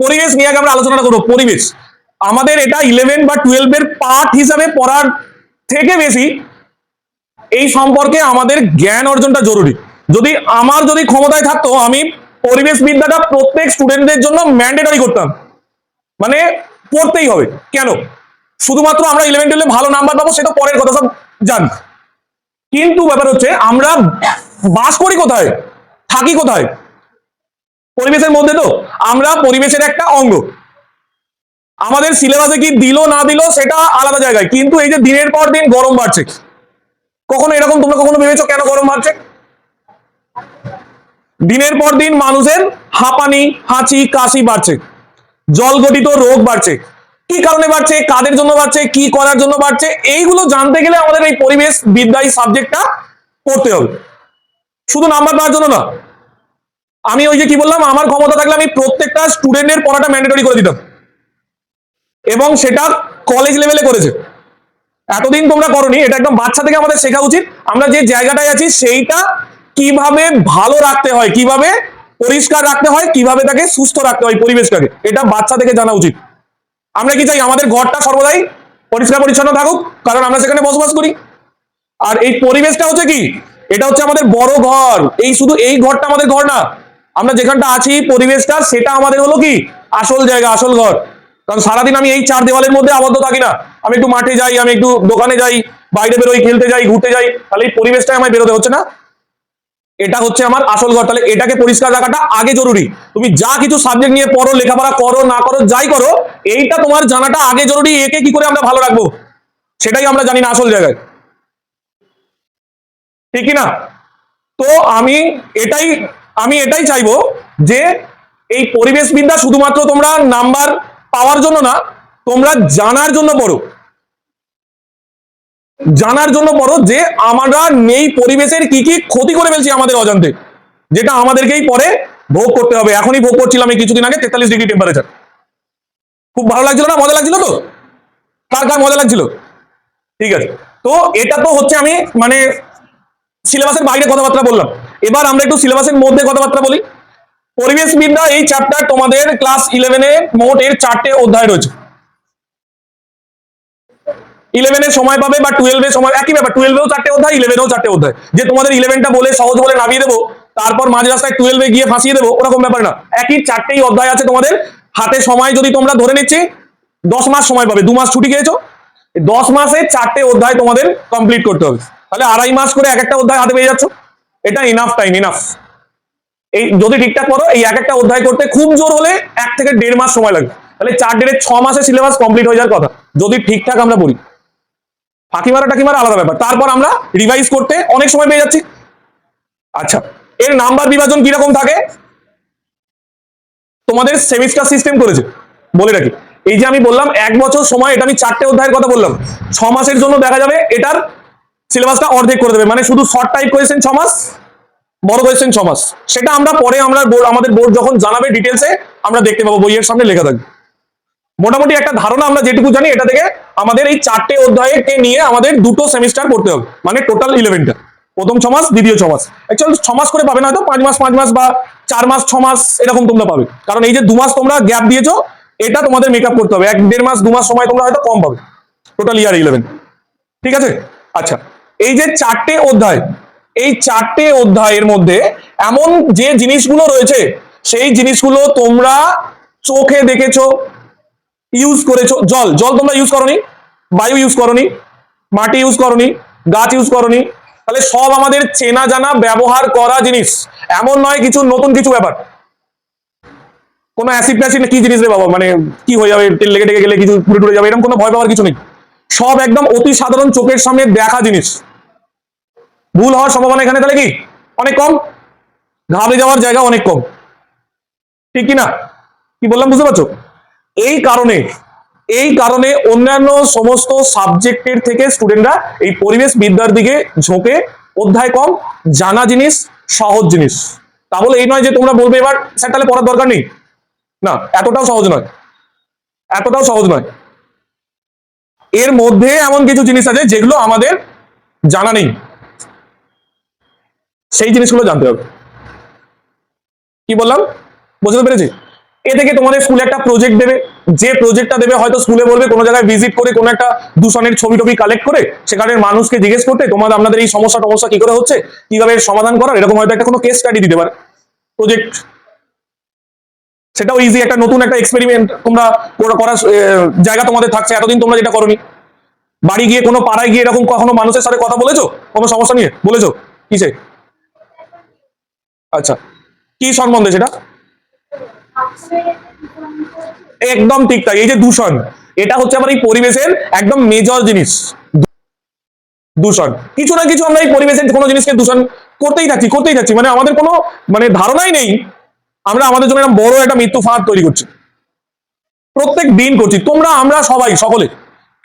পরিবেশ নিয়ে আগে আমরা আলোচনাটা করবো। পরিবেশ আমাদের এটা 11 বা 12 এর পার্ট হিসাবে পড়ার থেকে বেশি এই সম্পর্কে আমাদের জ্ঞান অর্জনটা জরুরি। যদি আমার ক্ষমতায় থাকতো, আমি পরিবেশ বিদ্যাটা প্রত্যেক স্টুডেন্টদের জন্য ম্যান্ডেটরি করতাম, মানে পড়তেই হবে। কেন? শুধুমাত্র আমরা 11-12 ভালো নাম্বার পাবো সেটা পরের কথা, সব জানি। কিন্তু ব্যাপার হচ্ছে আমরা বাস করি কোথায়, থাকি কোথায়? পরিবেশের মধ্যে। তো আমরা পরিবেশের একটা অঙ্গ। আমাদের সিলেবাসে কি দিল না দিল সেটা আলাদা জায়গায়, কিন্তু এই যে দিনের পর দিন গরম বাড়ছে, কখনো এরকম তোমরা কখনো ভেবেছো কেন গরম বাড়ছে? দিনের পর দিন মানুষের হাঁপানি, হাঁচি, কাশি বাড়ছে, জলঘটিত রোগ বাড়ছে। কি কারণে বাড়ছে, কাদের জন্য বাড়ছে, কি করার জন্য বাড়ছে, এইগুলো জানতে গেলে আমাদের এই পরিবেশ বিদ্যা সাবজেক্টটা পড়তে হবে, শুধু নাম্বার পাওয়ার জন্য না। আমি ওই যে কি বললাম, আমার ক্ষমতা থাকলে আমি প্রত্যেকটা স্টুডেন্টের পড়াটা ম্যান্ডেটরি করে দিতাম, এবং সেটা কলেজ লেভেলে করেছে। এতদিন তোমরা করনি, এটা একদম বাচ্চা থেকে আমাদের শেখা উচিত। আমরা যে জায়গাটায় আছি সেইটা কিভাবে ভালো রাখতে হয়, কিভাবে পরিষ্কার রাখতে হয়, কিভাবে তাকে সুস্থ রাখতে হয় পরিবেশটাকে, এটা বাচ্চা থেকে জানা উচিত। আমরা কি চাই? আমাদের ঘরটা সর্বদাই পরিষ্কার পরিচ্ছন্ন থাকুক, কারণ আমরা সেখানে বসবাস করি। আর এই পরিবেশটা হচ্ছে কি, এটা হচ্ছে আমাদের বড় ঘর। এই শুধু এই ঘরটা আমাদের ঘর না, আমরা যেখানটা আছি পরিবেশটা, সেটা আমাদের হলো কি আসল জায়গা, আসল ঘর। কারণ সারাদিন আমি এই চার দেওয়ালের মধ্যে আবদ্ধ থাকি না, আমি একটু মাঠে যাই, আমি একটু দোকানে যাই, বাইরে বেরোই, খেলতে যাই, ঘুরতে যাই, তাহলে এই পরিবেশটাই আমায় বেরোতে হচ্ছে না? এটা হচ্ছে আমার আসল ঘর। তাহলে এটাকে পরিষ্কার রাখাটা আগে জরুরি। তুমি যা কিছু সাবজেক্ট নিয়ে পড়ো, লেখাপড়া করো না করো, যাই করো, এইটা তোমার জানাটা আগে জরুরি। একে কি করে আমরা ভালো রাখবো সেটাই আমরা জানি না আসল জায়গায়, ঠিক কিনা? তো আমি এটাই চাইবো যে এই পরিবেশ বিদ্যা শুধুমাত্র তোমরা নাম্বার পাওয়ার জন্য না, তোমরা জানার জন্য পড়ো। জানার জন্য পড়ো যে আমরা নেই পরিবেশের কি কি ক্ষতি করে ফেলছি আমাদের অজান্তে, যেটা আমাদেরকেই পরে ভোগ করতে হবে। এখনই ভোগ করছিলাম এই কিছুদিন আগে 43 ডিগ্রি টেম্পারেচার। খুব ভালো লাগছিল না? মজা লাগছিল তো? কার কার মজা লাগছিল? ঠিক আছে। তো এটা তো হচ্ছে আমি মানে সিলেবাসের বাইরে কথাবার্তা বললাম। এবার আমরা একটু সিলেবাসের মধ্যে কথাবার্তা বলি। পরিবেশ বিদ্যা এই চ্যাপ্টার তোমাদের ক্লাস 11-এ মোট এর 4টে অধ্যায় রয়েছে। 11-এ সময় পাবে বা 12-এ সময়, একই ব্যাপার, 12-এও 4টে অধ্যায়, 11-এও 4টে অধ্যায়। যে তোমাদের 11টা বলে সহজ বলে নামিয়ে দেবো, তারপর মাঝ রাস্তায় 12-এ গিয়ে ফাঁসিয়ে দেবো, ওরকম ব্যাপার না। একই 4টেই অধ্যায় আছে তোমাদের হাতে। সময় যদি তোমরা ধরে নিচ্ছি 10 মাস সময় পাবে, 2 মাস ছুটি খেয়েছো, 10 মাসে 4টে অধ্যায় তোমাদের কমপ্লিট করতে হবে। তাহলে 2.5 মাস করে এক একটা অধ্যায় হাতে পেয়ে যাচ্ছ। এটা ইনাফ টাইম, ইনাফ। এই যদি ঠিকঠাক করো, এই এক একটা অধ্যায় করতে খুব জোর হলে 1 থেকে 1.5 মাস সময় লাগবে। তাহলে 4 6 মাসে সিলেবাস কমপ্লিট হয়ে যাওয়ার কথা, যদি ঠিকঠাক আমরা পড়ি। ফাঁকি মারা টাকি মারা আলাদা ব্যাপার, তারপর আমরা রিভাইজ করতে অনেক সময় পেয়ে যাচ্ছি। আচ্ছা, এর নাম্বার বিভাজন কিরকম থাকে? তোমাদের সেমিস্টার সিস্টেম করেছে, বলে রাখি। এই যে আমি বললাম 1 বছর সময়, এটা আমি 4টে অধ্যায়ের কথা বললাম। 6 মাসের জন্য দেখা যাবে এটার সিলেবাসটা অর্ধেক করে দেবে, মানে শুধু শর্ট টাইপ কোয়েশ্চেন 6 মাস, বড় কোয়েশ্চেন 6 মাস। সেটা আমরা পরে আমাদের বোর্ড যখন জানাবে ডিটেলসে আমরা দেখতে পাবো, বইয়ের সামনে লেখা থাকবে। মোটামুটি একটা ধারণা আমরা যেটুকু জানি, এটা থেকে আমাদের এই 4টে অধ্যায়কে নিয়ে আমাদের 2টো সেমিস্টার পড়তে হবে, মানে টোটাল 11টা। প্রথম 6 মাস, দ্বিতীয় 6 মাস। অ্যাকচুয়ালি 6 মাস করে পাবে না, হয়তো 5 মাস 5 মাস বা 4 মাস 6 মাস এরকম তোমরা পাবে, কারণ এই যে 2 মাস তোমরা গ্যাপ দিয়েছো, এটা তোমাদের মেকআপ করতে হবে। 1-1.5 মাস 2 মাস সময় তোমরা হয়তো কম পাবে টোটাল ইয়ার 11। ঠিক আছে? আচ্ছা, এই যে 4টে অধ্যায়, এই 4টে অধ্যায়ের মধ্যে এমন যে জিনিসগুলো রয়েছে, সেই জিনিসগুলো তোমরা চোখে দেখেছো, ইউজ করেছো। জল তোমরা ইউজ করনি, বায়ু ইউজ করনি, মাটি ইউজ করনি, গাছ ইউজ করনি। তাহলে সব আমাদের চেনা জানা ব্যবহার করা জিনিস, এমন নয় কিছু নতুন কিছু ব্যাপার। কোনো অ্যাসিড ট্যাসিড কি জিনিস রে বাবা, মানে কি হয়ে যাবে, তেল লেগে টেগে গেলে কিছু পুড়ে টুড়ে যাবে, এরকম কোনো ভয় পাওয়ার কিছু নেই। সব একদম অতি সাধারণ চোখের সামনে দেখা জিনিস। ভুল হওয়ার সম্ভাবনা এখানে তাহলে কি অনেক কম, ঘাবড়ে যাওয়ার জায়গা অনেক কম, ঠিক কিনা? কি বললাম বুঝতে পারছো? এই কারণে অন্যান্য সমস্ত সাবজেক্টের থেকে স্টুডেন্টরা এই পরিবেশ বিদ্যার দিকে ঝোঁকে। অধ্যায় কম, জানা জিনিস, সহজ জিনিস। তা বলে এই নয় যে তোমরা বলবে এবার স্যার তাহলে পড়ার দরকার নেই, না, এতটাও সহজ নয়, এতটাও সহজ নয়। এর মধ্যে এমন কিছু জিনিস আছে যেগুলো আমাদের জানা নেই, সেই জিনিসগুলো জানতে হবে। কি বললাম, বুঝতে পেরেছি? এ থেকে তোমাদের স্কুলে একটা প্রজেক্ট দেবে, যে প্রজেক্টটা দেবে হয়তো স্কুলে বলবে কোনো জায়গায় ভিজিট করে কোনো একটা দূষণের ছবি টবি কালেক্ট করে সেখানের মানুষকে জিজ্ঞেস করতে তোমাদের আপনাদের এই সমস্যা কি করে হচ্ছে, কিভাবে সমাধান করার, এরকম হয়তো একটা কোনো কেস স্টাডি দিতে পারে প্রজেক্ট। সেটাও ইজি, একটা নতুন একটা এক্সপেরিমেন্ট তোমরা করার জায়গা তোমাদের থাকছে, এতদিন তোমরা যেটা করোনি। বাড়ি গিয়ে কোনো পাড়ায় গিয়ে এরকম কখনো মানুষের সাথে কথা বলেছো কোনো সমস্যা নিয়ে, বলেছো কিসে? আচ্ছা, কি সম্বন্ধে সেটা? একদম ঠিক তাই, এই যে দূষণ, এটা হচ্ছে আবার এই পরিবেশের একদম মেজর জিনিস। দূষণ কিছু না কিছু আমরা এই পরিবেশের কোনো জিনিসকে দূষণ করতেই থাকছি, মানে আমাদের কোনো মানে ধারণাই নেই আমরা আমাদের জন্য একটা বড় একটা মৃত্যু ফাঁদ তৈরি করছি, প্রত্যেক দিন করছি, তোমরা আমরা সবাই সকলে।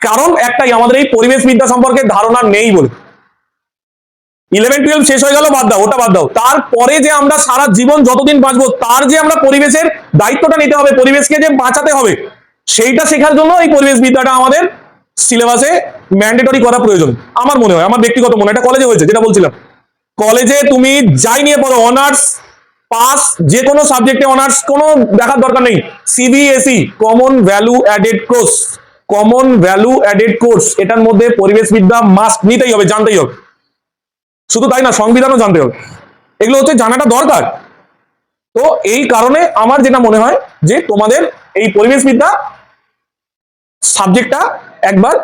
কারণ একটাই, আমাদের এই পরিবেশ বিদ্যা সম্পর্কে ধারণা নেই বলে। 11-12 শেষ হয়ে গেল, বাদ দাও, ওটা বাদ দাও, তারপরে যে আমরা সারা জীবন যতদিন বাঁচবো তার যে আমরা পরিবেশের দায়িত্বটা নিতে হবে, পরিবেশকে যে বাঁচাতে হবে, সেইটা শেখার জন্য এই পরিবেশ বিদ্যাটা আমাদের সিলেবাসে ম্যান্ডেটরি করা প্রয়োজন আমার মনে হয়, আমার ব্যক্তিগত মনে হয়। এটা কলেজে হয়েছে, যেটা বলছিলাম, কলেজে তুমি যাই নিয়ে পড়ো, অনার্স পাস, যে কোনো সাবজেক্টে অনার্স, কোনো দেখার দরকার নেই, CBSE common value added course, common value added course, এটার মধ্যে পরিবেশ বিদ্যা মাস্ট নিতেই হবে, জানতেই হবে। শুধু তাই না, সংবিধানও জানতে হবে, এগুলো হচ্ছে জানাটা দরকার। তো এই কারণে আমার যেটা মনে হয় যে তোমাদের এই পরিবেশ বিদ্যা সাবজেক্টটা একবার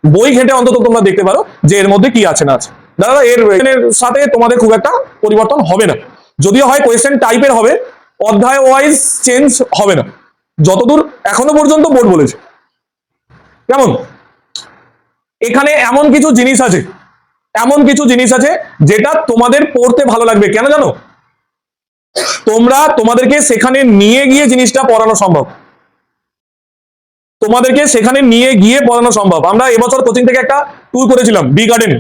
বই ঘেটে অন্তত তোমরা দেখতে পারো যে এর মধ্যে কি আছে না আছে। দাদা এর সাথে তোমাদের খুব একটা পরিবর্তন হবে না, যদিও হয় কোয়েশ্চেন টাইপের হবে, অধ্যায় ওয়াইজ চেঞ্জ হবে না, যতদূর এখনো পর্যন্ত বোর্ড বলেছে। কেমন? এখানে এমন কিছু জিনিস আছে যেটা তোমাদের পড়তে ভালো লাগবে, কেন জানো? তোমাদেরকে সেখানে নিয়ে গিয়ে জিনিসটা পড়ানো সম্ভব, তোমাদেরকে সেখানে নিয়ে গিয়ে পড়ানো সম্ভব। আমরা এবছর কোচিং থেকে একটা ট্যুর করেছিলাম বি গার্ডেন।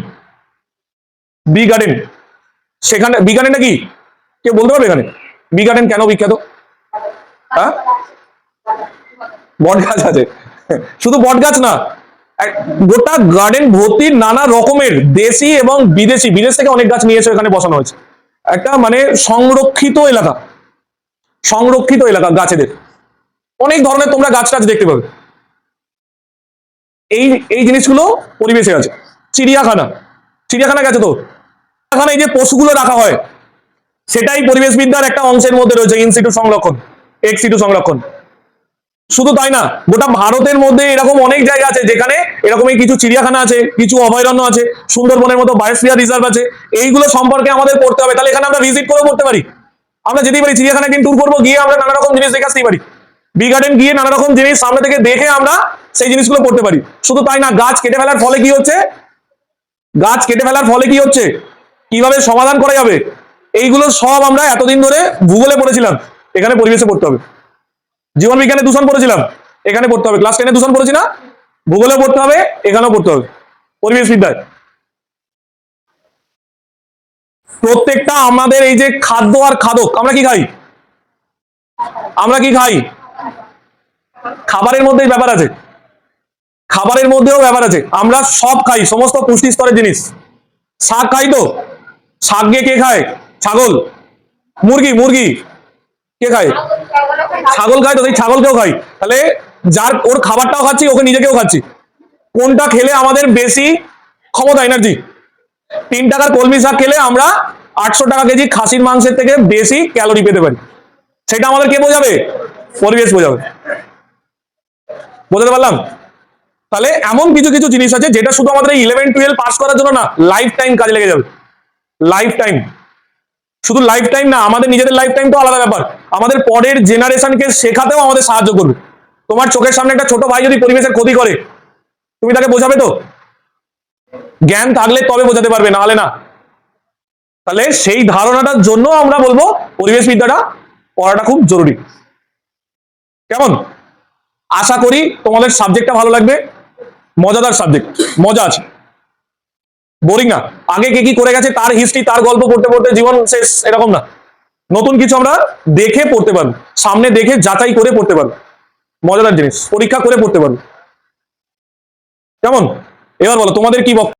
সেখানে বি গার্ডেনটা কি কেউ বলতে পারবে? এখানে বি গার্ডেন কেন বিখ্যাত? হ্যাঁ, বট গাছ আছে, শুধু বট গাছ না, গোটা গার্ডেন ভর্তি নানা রকমের দেশি এবং বিদেশি, বিদেশ থেকে অনেক গাছ নিয়ে এসে এখানে বসানো হয়েছে। একটা মানে সংরক্ষিত এলাকা গাছেদের, অনেক ধরনের তোমরা গাছ টাছ দেখতে পাবে। এই জিনিসগুলো পরিবেশে আছে। চিড়িয়াখানা গেছে তো, চিড়িয়াখানায় এই যে পশুগুলো রাখা হয় সেটাই পরিবেশ বিদ্যার একটা অংশের মধ্যে রয়েছে, ইনসিটু সংরক্ষণ, এক্সিটু সংরক্ষণ। শুধু তাই না, গোটা ভারতের মধ্যে এরকম অনেক জায়গা আছে যেখানে এরকমই কিছু চিড়িয়াখানা আছে, কিছু অভয়ারণ্য আছে, সুন্দরবনের মতো বায়োস্ফিয়ার রিজার্ভ আছে। এইগুলো সম্পর্কে আমাদের পড়তে হবে, তাহলে এখানে আমরা ভিজিট করেও করতে পারি, আমরা যেতেই পারি চিড়িয়াখানা একদিন ট্যুর করবো, গিয়ে আমরা নানা রকম জিনিস দেখে আসতেই পারি, বি গার্ডেন গিয়ে নানা রকম জিনিস সামনে থেকে দেখে আমরা সেই জিনিসগুলো পড়তে পারি। শুধু তাই না, গাছ কেটে ফেলার ফলে কি হচ্ছে, কিভাবে সমাধান করা যাবে, এইগুলো সব আমরা এতদিন ধরে ভূগোলে পড়েছিলাম, এখানে পরিবেশে পড়তে হবে। জীবন বিজ্ঞানে দূষণ পড়েছিলাম, এখানে পড়তে হবে। ক্লাস 10-এ দূষণ পড়েছি না, ভূগোলে পড়তে হবে, এখানেও পড়তে হবে, পরিবেশ বিদ্যায়। প্রত্যেকটা আমাদের এই যে খাদ্য আর খাদক, আমরা কি খাই, খাবারের মধ্যেই ব্যাপার আছে, খাবারের মধ্যেও ব্যাপার আছে। আমরা সব খাই, সমস্ত পুষ্টি স্তরের জিনিস। শাক খাই তো, শাক গিয়ে কে খায়? ছাগল। মুরগি কে খায়? ছাগল খায় তো, সেই ছাগলকেও খাই। তাহলে যার ওর খাবারটাও খাচ্ছি, ওকে নিজেকেও খাচ্ছি, কোনটা খেলে আমাদের বেশি ক্ষমতা, এনার্জি? 3 টাকার কলমি শাক খেলে আমরা 800 টাকা কেজি খাসির মাংসের থেকে বেশি ক্যালোরি পেতে পারি। সেটা আমাদের কে বোঝাবে? পরিবেশ বোঝাবে। বোঝাতে পারলাম? তাহলে এমন কিছু জিনিস আছে যেটা শুধু আমাদের 11-12 পাস করার জন্য না, লাইফ টাইম কাজে লেগে যাবে, লাইফ টাইম। শুধু লাইফ টাইম না, আমাদের নিজেদের লাইফ টাইম তো আলাদা ব্যাপার, আমাদের পরের জেনারেশনকে শেখাতেও আমাদের সাহায্য করবে। তোমার চোখের সামনে একটা ছোট ভাই যদি পরিবেশের ক্ষতি করে, তুমি তাকে বোঝাবে তো? জ্ঞান থাকলে তবে বোঝাতে পারবে, না হলে না। তাহলে সেই ধারণাটার জন্য আমরা বলবো পরিবেশ বিদ্যাটা পড়াটা খুব জরুরি। কেমন? আশা করি তোমাদের সাবজেক্টটা ভালো লাগবে, মজাদার সাবজেক্ট, মজা আছে, বোরিং না। আগে কে কি করে গেছে তার হিস্ট্রি, তার গল্প পড়তে পড়তে জীবন শেষ, এরকম না। নতুন কিছু আমরা দেখে পড়তে পারবো, সামনে দেখে যাচাই করে পড়তে পারবো, মজাদার জিনিস, পরীক্ষা করে পড়তে পারবো। কেমন? এবার বলো তোমাদের কি বক্তব্য।